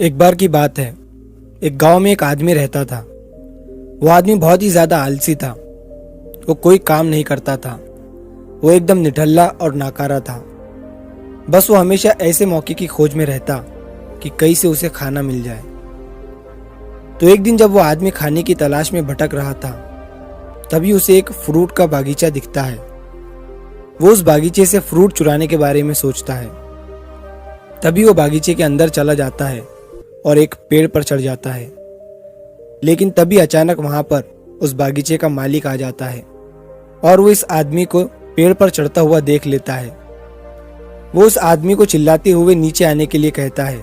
एक बार की बात है। एक गांव में एक आदमी रहता था। वो आदमी बहुत ही ज्यादा आलसी था। वो कोई काम नहीं करता था। वो एकदम निठल्ला और नाकारा था। बस वो हमेशा ऐसे मौके की खोज में रहता कि कहीं से उसे खाना मिल जाए। तो एक दिन जब वो आदमी खाने की तलाश में भटक रहा था, तभी उसे एक फ्रूट का बागीचा दिखता है। वो उस बागीचे से फ्रूट चुराने के बारे में सोचता है। तभी वो बागीचे के अंदर चला जाता है और एक पेड़ पर चढ़ जाता है। लेकिन तभी अचानक वहां पर उस बागीचे का मालिक आ जाता है और वो इस आदमी को पेड़ पर चढ़ता हुआ देख लेता है। वो उस आदमी को चिल्लाते हुए नीचे आने के लिए कहता है,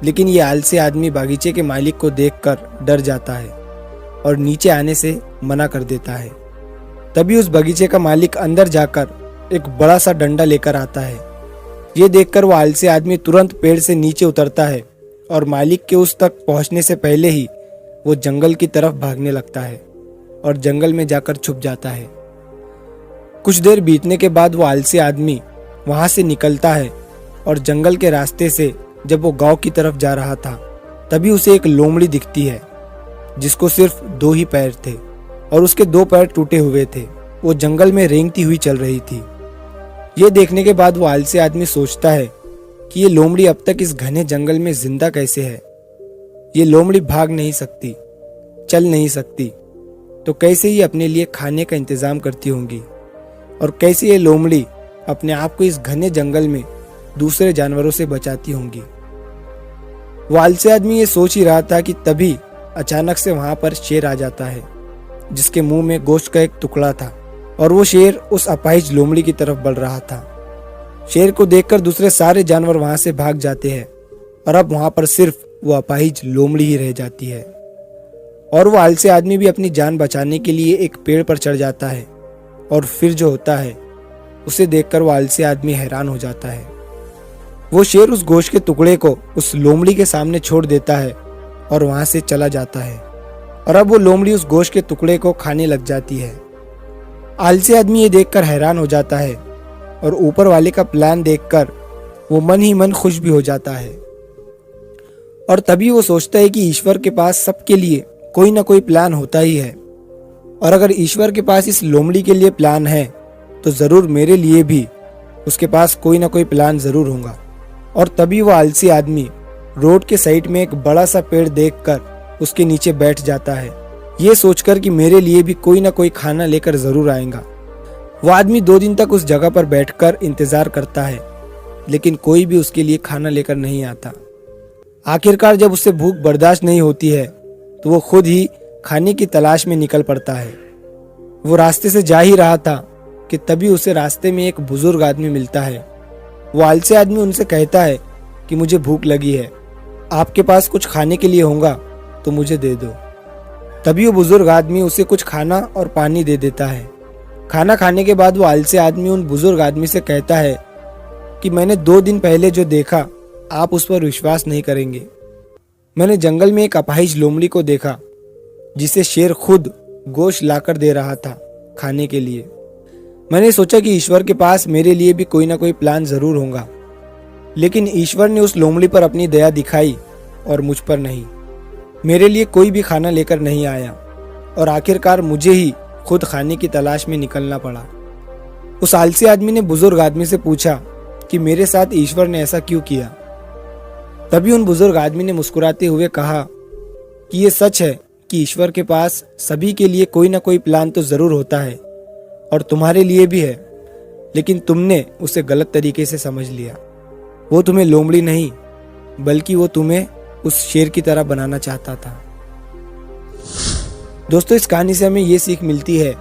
लेकिन ये आलसी आदमी बागीचे के मालिक को देखकर डर जाता है और नीचे आने से मना कर देता है। तभी उस बगीचे का मालिक अंदर जाकर एक बड़ा सा डंडा लेकर आता है। ये देखकर वो आलसी आदमी तुरंत पेड़ से नीचे उतरता है और मालिक के उस तक पहुंचने से पहले ही वो जंगल की तरफ भागने लगता है और जंगल में जाकर छुप जाता है। कुछ देर बीतने के बाद वो आलसी आदमी वहां से निकलता है और जंगल के रास्ते से जब वो गांव की तरफ जा रहा था, तभी उसे एक लोमड़ी दिखती है जिसको सिर्फ 2 ही पैर थे और उसके 2 पैर टूटे हुए थे। वो जंगल में रेंगती हुई चल रही थी। ये देखने के बाद वो आलसी आदमी सोचता है कि ये लोमड़ी अब तक इस घने जंगल में जिंदा कैसे है। ये लोमड़ी भाग नहीं सकती, चल नहीं सकती, तो कैसे ये अपने लिए खाने का इंतजाम करती होंगी और कैसे ये लोमड़ी अपने आप को इस घने जंगल में दूसरे जानवरों से बचाती होंगी। वो आलसी आदमी ये सोच ही रहा था कि तभी अचानक से वहां पर शेर आ जाता है जिसके मुंह में गोश्त का एक टुकड़ा था और वो शेर उस अपाहिज लोमड़ी की तरफ बढ़ रहा था। शेर को देखकर दूसरे सारे जानवर वहां से भाग जाते हैं और अब वहां पर सिर्फ वो अपाहिज लोमड़ी ही रह जाती है। और वो आलसी आदमी भी अपनी जान बचाने के लिए एक पेड़ पर चढ़ जाता है और फिर जो होता है उसे देखकर वो आलसी आदमी हैरान हो जाता है। वो शेर उस गोश्त के टुकड़े को उस लोमड़ी के सामने छोड़ देता है और वहां से चला जाता है और अब वो लोमड़ी उस गोश्त के टुकड़े को खाने लग जाती है। आलसी आदमी ये देखकर हैरान हो जाता है और ऊपर वाले का प्लान देखकर वो मन ही मन खुश भी हो जाता है। और तभी वो सोचता है कि ईश्वर के पास सबके लिए कोई ना कोई प्लान होता ही है और अगर ईश्वर के पास इस लोमड़ी के लिए प्लान है तो जरूर मेरे लिए भी उसके पास कोई ना कोई प्लान जरूर होगा। और तभी वो आलसी आदमी रोड के साइड में एक बड़ा सा पेड़ देखकर उसके नीचे बैठ जाता है, ये सोचकर कि मेरे लिए भी कोई ना कोई खाना लेकर जरूर आएगा। वो आदमी 2 दिन तक उस जगह पर बैठकर इंतजार करता है, लेकिन कोई भी उसके लिए खाना लेकर नहीं आता। आखिरकार जब उसे भूख बर्दाश्त नहीं होती है तो वो खुद ही खाने की तलाश में निकल पड़ता है। वो रास्ते से जा ही रहा था कि तभी उसे रास्ते में एक बुजुर्ग आदमी मिलता है। वो आलसी आदमी उनसे कहता है कि मुझे भूख लगी है, आपके पास कुछ खाने के लिए होगा तो मुझे दे दो। तभी वो बुजुर्ग आदमी उसे कुछ खाना और पानी दे देता है। खाना खाने के बाद वो आलसी आदमी उन बुजुर्ग आदमी से कहता है कि मैंने 2 दिन पहले जो देखा आप उस पर विश्वास नहीं करेंगे। मैंने जंगल में एक अपाहिज लोमड़ी को देखा जिसे शेर खुद गोश्त लाकर दे रहा था खाने के लिए। मैंने सोचा कि ईश्वर के पास मेरे लिए भी कोई ना कोई प्लान जरूर होगा, लेकिन ईश्वर ने उस लोमड़ी पर अपनी दया दिखाई और मुझ पर नहीं। मेरे लिए कोई भी खाना लेकर नहीं आया और आखिरकार मुझे ही खुद खाने की तलाश में निकलना पड़ा। उस आलसी आदमी ने बुजुर्ग आदमी से पूछा कि मेरे साथ ईश्वर ने ऐसा क्यों किया। तभी उन बुजुर्ग आदमी ने मुस्कुराते हुए कहा कि ये सच है कि ईश्वर के पास सभी के लिए कोई ना कोई प्लान तो जरूर होता है और तुम्हारे लिए भी है, लेकिन तुमने उसे गलत तरीके से समझ लिया। वो तुम्हें लोमड़ी नहीं बल्कि वो तुम्हें उस शेर की तरह बनाना चाहता था। दोस्तों, इस कहानी से हमें ये सीख मिलती है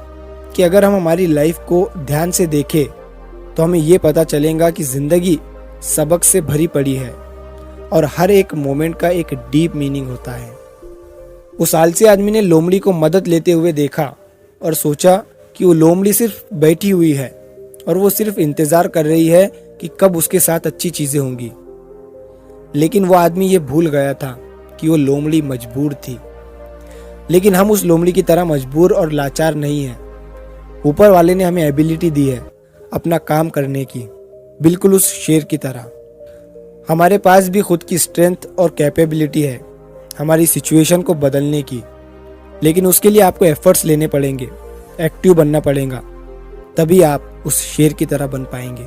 कि अगर हम हमारी लाइफ को ध्यान से देखें तो हमें ये पता चलेगा कि जिंदगी सबक से भरी पड़ी है और हर एक मोमेंट का एक डीप मीनिंग होता है। उस आलसी आदमी ने लोमड़ी को मदद लेते हुए देखा और सोचा कि वो लोमड़ी सिर्फ बैठी हुई है और वो सिर्फ इंतजार कर रही है कि कब उसके साथ अच्छी चीजें होंगी। लेकिन वो आदमी ये भूल गया था कि वो लोमड़ी मजबूर थी। लेकिन हम उस लोमड़ी की तरह मजबूर और लाचार नहीं हैं। ऊपर वाले ने हमें एबिलिटी दी है अपना काम करने की, बिल्कुल उस शेर की तरह। हमारे पास भी खुद की स्ट्रेंथ और कैपेबिलिटी है हमारी सिचुएशन को बदलने की, लेकिन उसके लिए आपको एफर्ट्स लेने पड़ेंगे, एक्टिव बनना पड़ेगा, तभी आप उस शेर की तरह बन पाएंगे।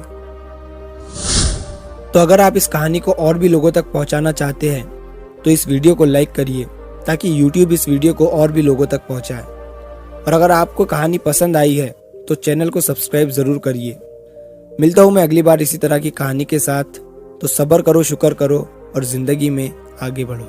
तो अगर आप इस कहानी को और भी लोगों तक पहुंचाना चाहते हैं तो इस वीडियो को लाइक करिए ताकि YouTube इस वीडियो को और भी लोगों तक पहुंचाए। और अगर आपको कहानी पसंद आई है तो चैनल को सब्सक्राइब ज़रूर करिए। मिलता हूँ मैं अगली बार इसी तरह की कहानी के साथ। तो सब्र करो, शुक्र करो और ज़िंदगी में आगे बढ़ो।